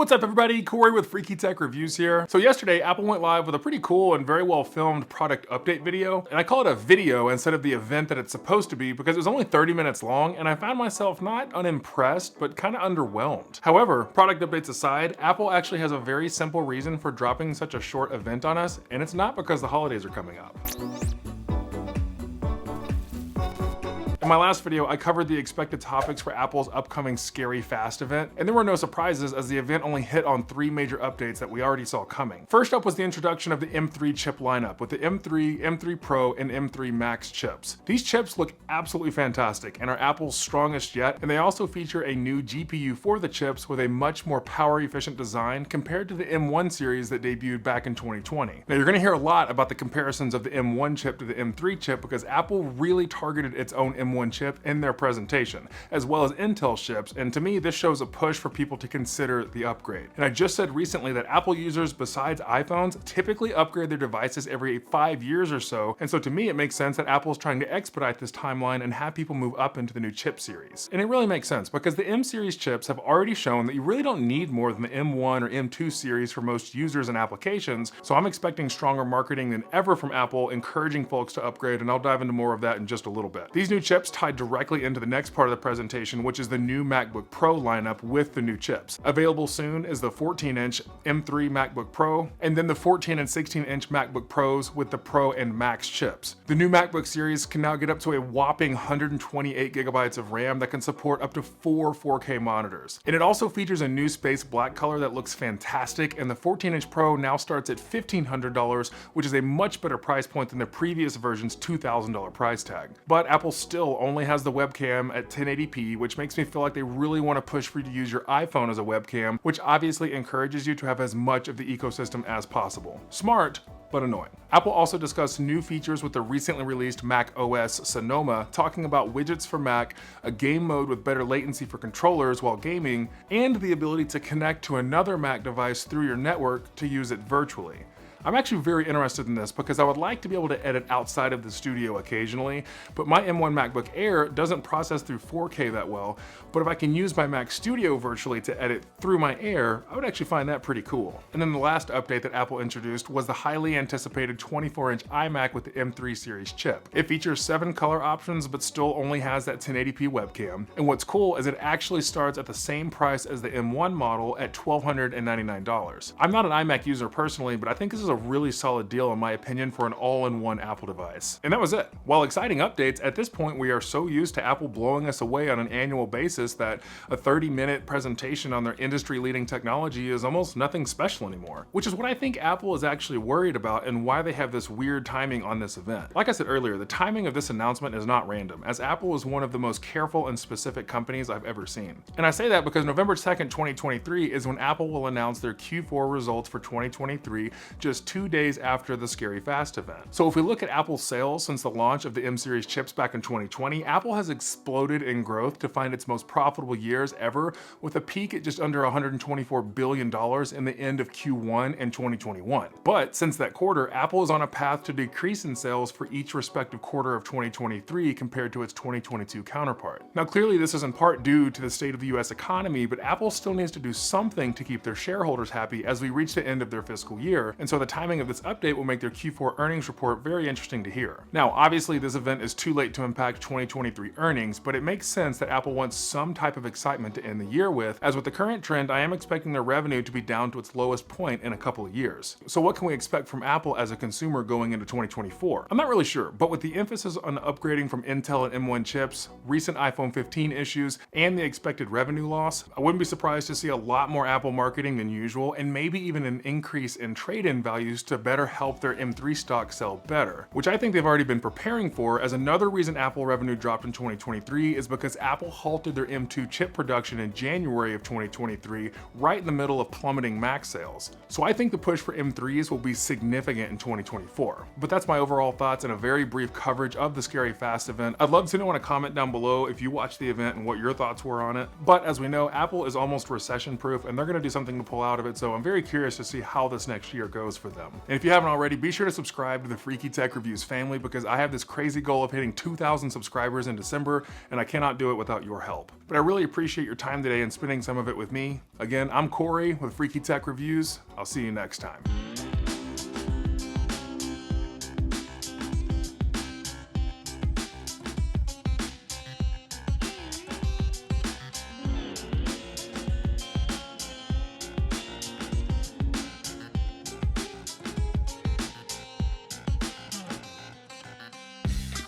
What's up everybody, Corey with Freaky Tech Reviews here. So yesterday, Apple went live with a pretty cool and very well filmed product update video. And I call it a video instead of the event that it's supposed to be because it was only 30 minutes long and I found myself not unimpressed, but kind of underwhelmed. However, product updates aside, Apple actually has a very simple reason for dropping such a short event on us, and it's not because the holidays are coming up. In my last video, I covered the expected topics for Apple's upcoming Scary Fast event, and there were no surprises as the event only hit on 3 major updates that we already saw coming. First up was the introduction of the M3 chip lineup with the M3, M3 Pro, and M3 Max chips. These chips look absolutely fantastic and are Apple's strongest yet, and they also feature a new GPU for the chips with a much more power-efficient design compared to the M1 series that debuted back in 2020. Now you're going to hear a lot about the comparisons of the M1 chip to the M3 chip because Apple really targeted its own M1 chip in their presentation, as well as Intel chips, and to me this shows a push for people to consider the upgrade. And I just said recently that Apple users besides iPhones typically upgrade their devices every 5 years or so, and so to me it makes sense that Apple's trying to expedite this timeline and have people move up into the new chip series. And it really makes sense because the M series chips have already shown that you really don't need more than the M1 or M2 series for most users and applications, so I'm expecting stronger marketing than ever from Apple encouraging folks to upgrade, and I'll dive into more of that in just a little bit. These new chips tied directly into the next part of the presentation, which is the new MacBook Pro lineup with the new chips. Available soon is the 14-inch M3 MacBook Pro, and then the 14 and 16-inch MacBook Pros with the Pro and Max chips. The new MacBook series can now get up to a whopping 128 gigabytes of RAM that can support up to 4 4K monitors. And it also features a new space black color that looks fantastic, and the 14-inch Pro now starts at $1,500, which is a much better price point than the previous version's $2,000 price tag. But Apple still only has the webcam at 1080p, which makes me feel like they really want to push for you to use your iPhone as a webcam, which obviously encourages you to have as much of the ecosystem as possible. Smart, but annoying. Apple also discussed new features with the recently released Mac OS Sonoma, talking about widgets for Mac, a game mode with better latency for controllers while gaming, and the ability to connect to another Mac device through your network to use it virtually. I'm actually very interested in this because I would like to be able to edit outside of the studio occasionally, but my M1 MacBook Air doesn't process through 4K that well, but if I can use my Mac Studio virtually to edit through my Air, I would actually find that pretty cool. And then the last update that Apple introduced was the highly anticipated 24-inch iMac with the M3 series chip. It features 7 color options, but still only has that 1080p webcam. And what's cool is it actually starts at the same price as the M1 model at $1,299. I'm not an iMac user personally, but I think this is a really solid deal in my opinion for an all-in-one Apple device. And that was it. While exciting updates, at this point we are so used to Apple blowing us away on an annual basis that a 30-minute presentation on their industry-leading technology is almost nothing special anymore, which is what I think Apple is actually worried about and why they have this weird timing on this event. Like I said earlier, the timing of this announcement is not random, as Apple is one of the most careful and specific companies I've ever seen. And I say that because November 2nd, 2023 is when Apple will announce their Q4 results for 2023, just 2 days after the Scary Fast event. So if we look at Apple's sales since the launch of the M series chips back in 2020, Apple has exploded in growth to find its most profitable years ever, with a peak at just under $124 billion in the end of Q1 in 2021. But since that quarter, Apple is on a path to decrease in sales for each respective quarter of 2023 compared to its 2022 counterpart. Now clearly this is in part due to the state of the US economy, but Apple still needs to do something to keep their shareholders happy as we reach the end of their fiscal year, and so the timing of this update will make their Q4 earnings report very interesting to hear. Now, obviously this event is too late to impact 2023 earnings, but it makes sense that Apple wants some type of excitement to end the year with, as with the current trend, I am expecting their revenue to be down to its lowest point in a couple of years. So what can we expect from Apple as a consumer going into 2024? I'm not really sure, but with the emphasis on upgrading from Intel and M1 chips, recent iPhone 15 issues, and the expected revenue loss, I wouldn't be surprised to see a lot more Apple marketing than usual, and maybe even an increase in trade-in values to better help their M3 stock sell better, which I think they've already been preparing for, as another reason Apple revenue dropped in 2023 is because Apple halted their M2 chip production in January of 2023, right in the middle of plummeting Mac sales. So I think the push for M3s will be significant in 2024. But that's my overall thoughts and a very brief coverage of the Scary Fast event. I'd love to know in a comment down below if you watched the event and what your thoughts were on it. But as we know, Apple is almost recession proof and they're going to do something to pull out of it, so I'm very curious to see how this next year goes for them. And if you haven't already, be sure to subscribe to the Freaky Tech Reviews family because I have this crazy goal of hitting 2,000 subscribers in December, and I cannot do it without your help. But I really appreciate your time today and spending some of it with me. Again, I'm Corey with Freaky Tech Reviews. I'll see you next time.